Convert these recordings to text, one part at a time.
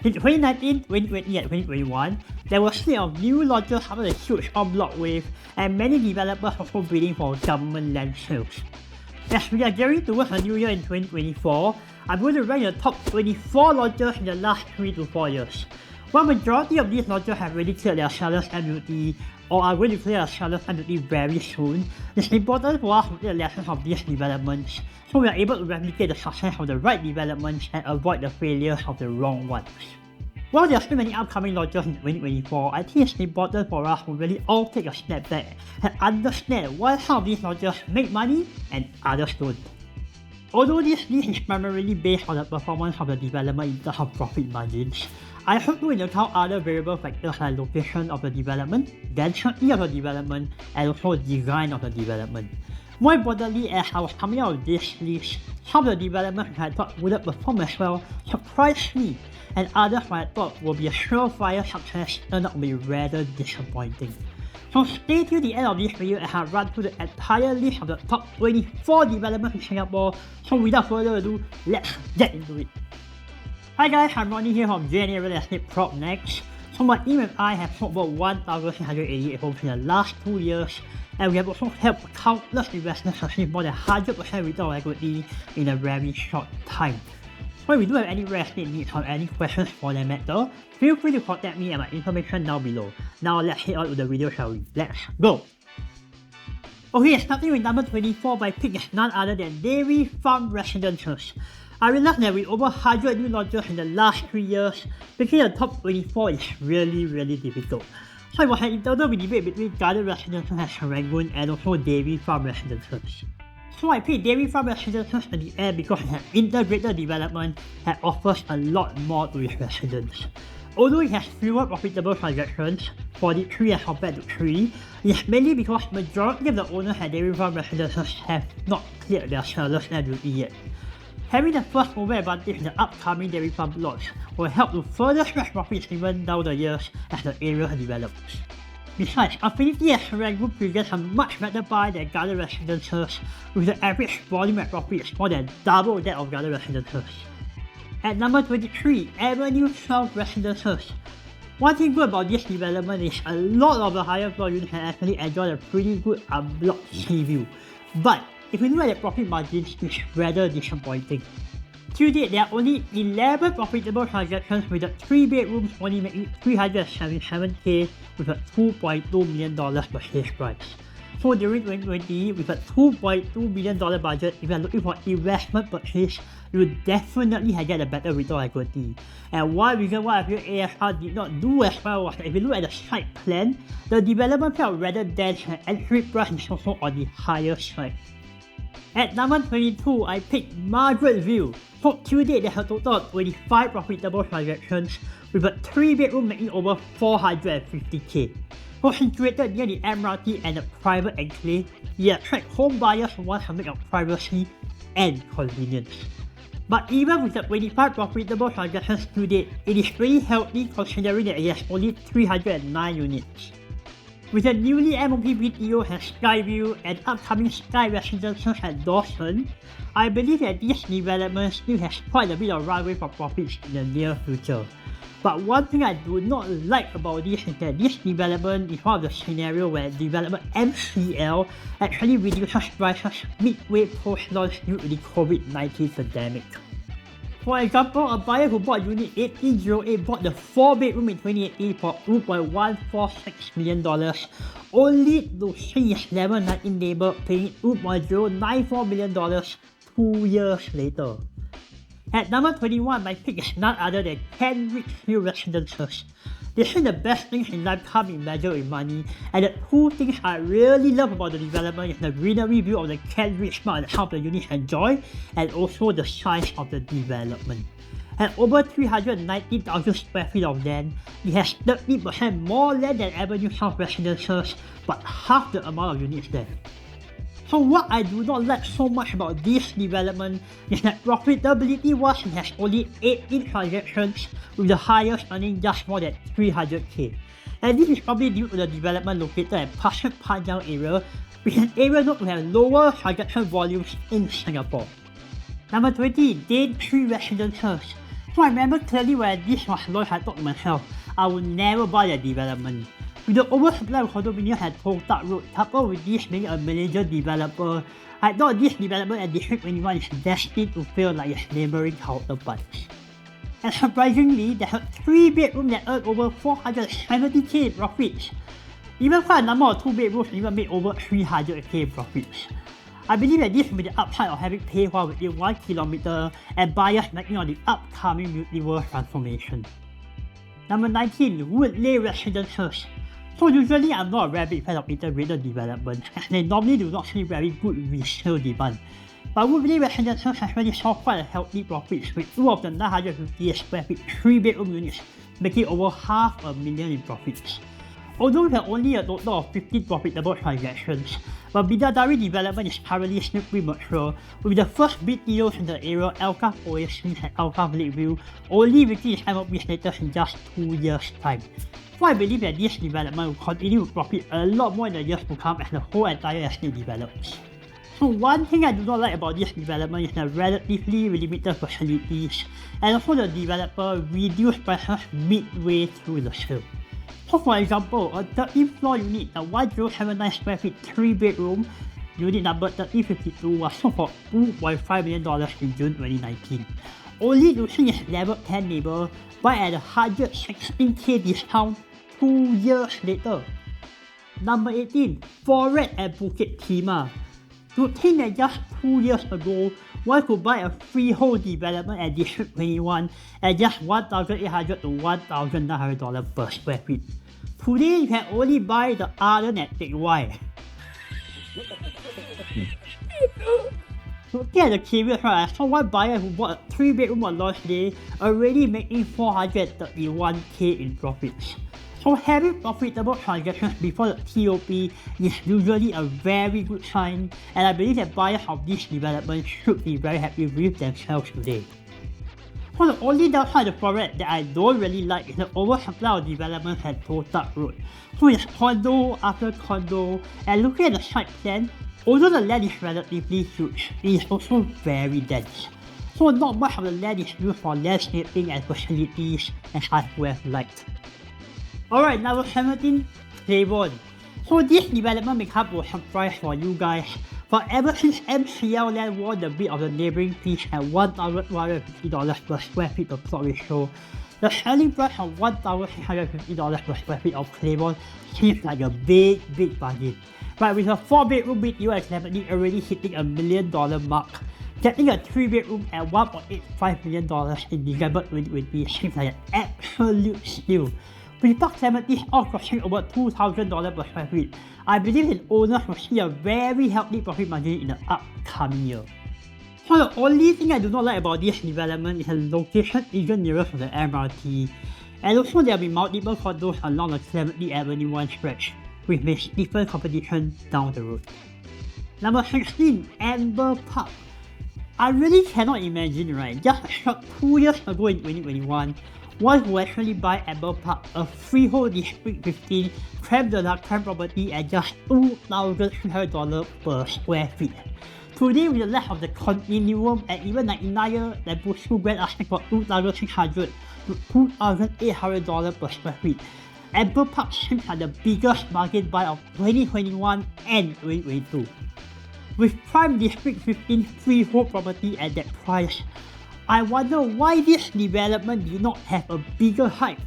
In 2019, 2020 and 2021, there was a slate of new launches after the huge Enbloc wave, and many developers also bidding for government land sales. As we are gearing towards a new year in 2024, I'm going to rank the top 24 launches in the last 3 to 4 years. While majority of these launches have already cleared their seller's stamp duty or are going to clear their seller's stamp duty very soon, it's important for us to take the lessons of these developments so we are able to replicate the success of the right developments and avoid the failures of the wrong ones. While there are still many upcoming launches in 2024, I think it's important for us to really all take a step back and understand why some of these launches make money and others don't. Although this list is primarily based on the performance of the development in terms of profit margins, I also took into account other variable factors like location of the development, density of the development, and also design of the development. More importantly, as I was coming out of this list, some of the developments I thought wouldn't perform as well surprised me, and others I thought would be a surefire success turned out to be rather disappointing. So stay till the end of this video as I run through the entire list of the top 24 developments in Singapore. So without further ado, let's get into it. Hi guys, I'm Ronnie here from JNA Real Estate Prop Next. So my team and I have sold about 1,688 homes in the last 2 years, and we have also helped countless investors achieve more than 100% return on equity in a very short time. So if you do have any real estate needs or any questions for that matter, feel free to contact me at my information down below. Now let's head on to the video, shall we? Let's go! Okay, starting with number 24, my pick is none other than DAV Farm Residences. I realized that with over 100 new launches in the last 3 years, picking the top 24 is really difficult. So it was an internal debate between Garden Residences at Serangoon and also DAV Farm Residences. So I picked DAV Farm Residences at the end because it has integrated development that offers a lot more to its residents. Although it has fewer profitable transactions, 43 as compared to 3, it's mainly because majority of the owners at DAV Farm Residences have not cleared their seller's stamp duty yet. Having the first mover advantage in the upcoming DAV Farm lots will help to further stretch profits even down the years as the area develops. Besides, Affinity at Serangoon presents a much better buy than Garden Residences, with the average volume at profits more than double that of Garden Residences. At number 23, Avenue South Residences. One thing good about this development is a lot of the higher floor units can actually enjoy a pretty good unblocked sea view. But if you look at the profit margins, it's rather disappointing. To date, there are only 11 profitable transactions, with the 3 bedrooms only making $377k with a $2.2 million purchase price. So during 2020, with a $2.2 million budget, if you are looking for investment purchase, you will definitely get a better return on equity. And one reason why I feel AFR did not do as well was that if you look at the site plan, the development felt rather dense and entry price is also on the higher side. At number 22, I picked Margaret View. So to date, there's a total of 25 profitable transactions, with a 3 bedroom making over $450k. So situated near the MRT and a private enclave, it attracts home buyers who want a mix of privacy and convenience. But even with the 25 profitable transactions to date, it is pretty healthy considering that it has only 309 units. With the newly MOP BTO at Skyview and upcoming Sky Residences at Dawson, I believe that this development still has quite a bit of runway for profits in the near future. But one thing I do not like about this is that this development is one of the scenarios where development MCL actually reduces prices midway post-launch due to the COVID-19 pandemic. For example, a buyer who bought Unit 1808 bought the 4 bedroom in 2018 for $2.146 million, only to see his level 19 neighbor paying $2.094 million 2 years later. At number 21, my pick is none other than Kent Ridgeview Residences. They say the best things in life can't be measured with money, and the 2 things I really love about the development is the greenery view of the Kent Ridge Park that some of the units enjoy, and also the size of the development. At over 390,000 square feet of land, it has 30% more land than Avenue South Residences, but half the amount of units there. So what I do not like so much about this development is that profitability-wise it has only 18 transactions, with the highest earning just more than 300k. And this is probably due to the development located at Pasir Panjang area, which is an area known to have lower transaction volumes in Singapore. Number 20, Daintree Residences. So I remember clearly when this was launched, I thought to myself, I would never buy the development. With the oversupply of condominium had total road, coupled with this being a major developer, I thought this development at District 21 is destined to fail like its neighbouring counterparts. And surprisingly, there's a 3-bedroom that earned over 470k in profits. Even quite a number of 2-bedrooms even made over 300k in profits. I believe that this will be the upside of having paywall within 1 kilometer and buyers making on the upcoming multiverse transformation. Number 19. Woodley Residences. So usually I'm not a very big fan of integrated development, as they normally do not see very good resale demand. But Woodley Residences has really saw quite a healthy profits, with 2 of the 950 square feet 3-bedroom units making over $500,000 in profits. Although there are only a total of 15 profitable transactions, but Bidadari development is currently still premature, with the first BTOs in the area, Alcaf Oasis and Alcaf Lakeview, only reaching its MOP status in just 2 years' time. So I believe that this development will continue to profit a lot more in the years to come as the whole entire estate develops. So one thing I do not like about this development is the relatively limited facilities, and also the developer reduced prices midway through the sale. So for example, a 13th floor unit, a 1079 square feet 3-bedroom, unit number 1352 was sold for $2.5 million in June 2019. Only losing its level 10 neighbor by at a 116k discount 2 years later. Number 18. Fortis at Bukit Timah. To think that just 2 years ago, one could buy a freehold development at District 21 at just $1,800 to $1,900 per square feet. Today you can only buy the other at Teck Whye. Looking at the caveats, right, I saw one buyer who bought a 3-bedroom on launch day already making 431k in profits. So having profitable transactions before the TOP is usually a very good sign, and I believe that buyers of this development should be very happy with themselves today. So the only downside of the Fortis that I don't really like is the oversupply of developments at Total Road. So it's condo after condo, and looking at the site plan, although the land is relatively huge, it is also very dense. So not much of the land is used for landscaping and facilities as I would have liked. Alright, number 17, Claiborne. So this development may come to a surprise for you guys, but ever since MCL land won the bid of the neighbouring piece at $1,250 per square feet per plot ratio, the selling price of $1,650 per square feet of Claiborne seems like a big bargain. But with a 4-bedroom BTO at Clementi already hitting $1 million mark, getting a 3-bedroom at $1.85 million in December 2020 seems like an absolute steal. With Park Clementi all costing over $2,000 per square feet, I believe that owners will see a very healthy profit margin in the upcoming year. So the only thing I do not like about this development is the location isn't nearest to the MRT, and also there will be multiple condos along the Clementi Avenue 1 stretch, which may stifle competition down the road. Number 16, Enbloc. I really cannot imagine, right, just a short 2 years ago in 2021, one who actually buy Enbloc, a freehold District 15 creme de la creme property at just $2,300 per square feet. Today, with the lack of the continuum and even 99 that Bushu Grand asking for $2,600 to $2,800 per square feet, Enbloc seems like the biggest market buy of 2021 and 2022. With prime District 15 freehold property at that price, I wonder why this development did not have a bigger hype.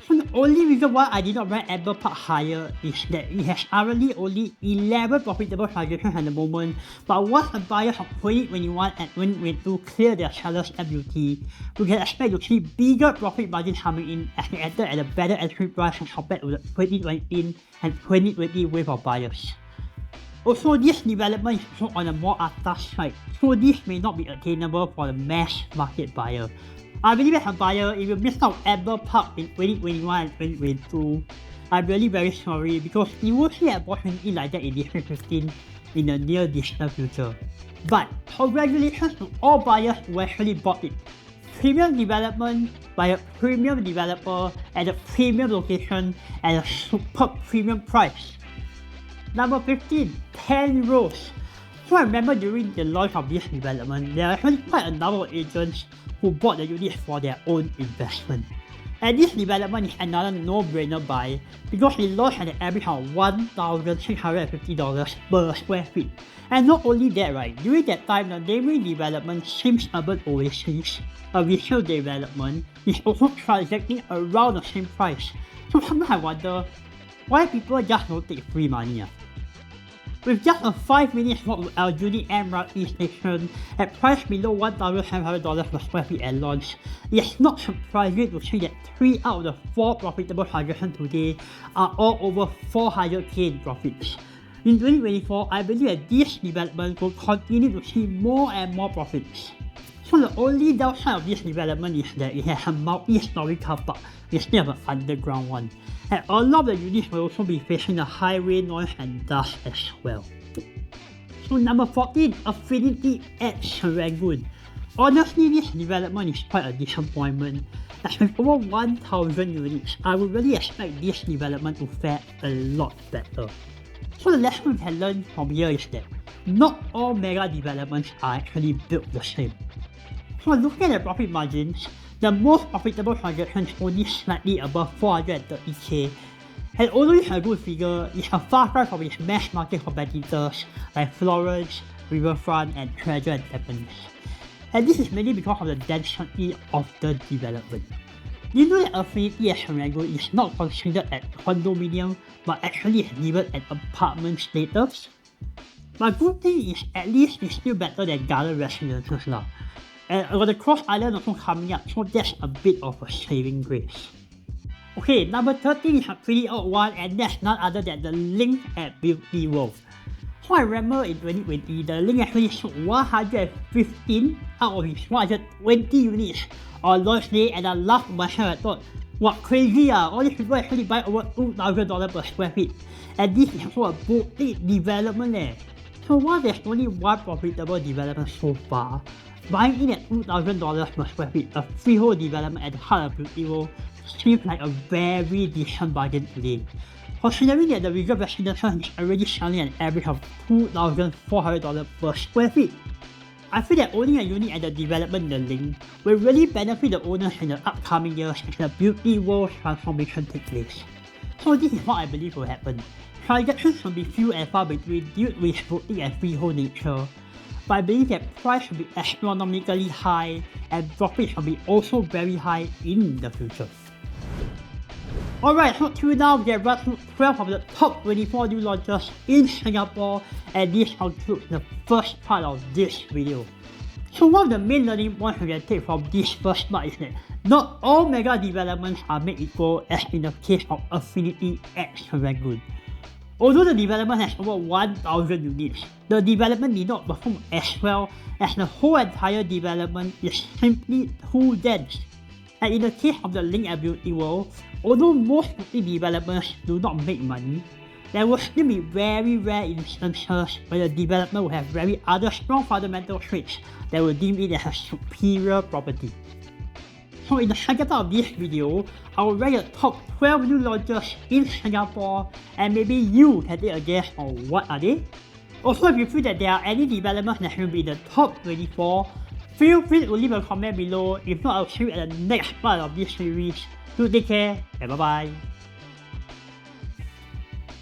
So the only reason why I did not rank Enbloc higher is that it has currently only 11 profitable transactions at the moment, but once the buyers of 2021 and 2022 clear their sellers MUT, we can expect to see bigger profit margins coming in as they enter at a better entry price compared to the 2019 and 2020 wave of buyers. Also, this development is also on a more atas side, so this may not be attainable for the mass market buyer. I believe as a buyer, if you missed out Enbloc in 2021 and 2022, I'm really very sorry because you won't see an opportunity like that in District 15 in the near distant future. But congratulations to all buyers who actually bought it. Premium development by a premium developer at a premium location at a superb premium price. Number 15, Penrose. So I remember during the launch of this development, there are actually quite a number of agents who bought the units for their own investment. And this development is another no-brainer buy because it launched at an average of $1,650 per square feet. And not only that, right, during that time, the neighboring development, Sims Urban Oasis, a resale development, is also transacting around the same price. So sometimes I wonder, why people just don't take free money? With just a 5-minute walk to Aljunied MRT station at price below $1,700 per square feet at launch, it's not surprising to see that 3 out of the 4 profitable transactions today are all over 400k in profits. In 2024, I believe that this development will continue to see more and more profits. So the only downside of this development is that it has a multi-story car park instead of an underground one. And a lot of the units will also be facing the highway noise and dust as well. So number 14, Affinity at Serangoon. Honestly, this development is quite a disappointment. As with over 1,000 units, I would really expect this development to fare a lot better. So the lesson we can learn from here is that not all mega developments are actually built the same. So looking at the profit margins, the most profitable transaction is only slightly above 430k, and although it's a good figure, it's a far cry from its mass market competitors like Florence, Riverfront and Treasure and Tampines. And this is mainly because of the density of the development. You know that Affinity at Serangoon is not considered as condominium but actually is given an apartment status? But good thing is at least it's still better than Garden Residences lah. And got the Cross Island also coming up, so that's a bit of a saving grace. Okay, number 13 is a pretty odd one, and that's none other than the Link at Beauty World. So I remember in 2020, the Link actually sold 115 out of its 120 units on launch day, and I laughed to myself. I thought, what crazy all these people actually buy over $2,000 per square feet, and this is also a boutique development So while there's only one profitable development so far, buying in at $2,000 per square feet, a freehold development at the heart of Beauty World seems like a very decent bargain today. Considering that the Reserve Residential is already selling an average of $2,400 per square feet, I feel that owning a unit at the development in the Link will really benefit the owners in the upcoming years as the Beauty World transformation takes place. So this is what I believe will happen. Transactions will be few and far between due to its boutique and freehold nature, but I believe that price will be astronomically high and profits will be also very high in the future. Alright, so till now we have run through 12 of the top 24 new launches in Singapore, and this concludes the first part of this video. So one of the main learning points we can take from this first part is that not all mega developments are made equal, as in the case of Affinity at Serangoon. Although the development has over 1,000 units, the development did not perform as well as the whole entire development is simply too dense. And in the case of the Link at Beauty World, although most boutique developments do not make money, there will still be very rare instances where the development will have very other strong fundamental traits that will deem it as a superior property. So in the second part of this video, I will rank the top 12 new launches in Singapore, and maybe you can take a guess on what are they. Also, if you feel that there are any developments that should be in the top 24, feel free to leave a comment below. If not, I'll see you at the next part of this series. Do take care and bye bye.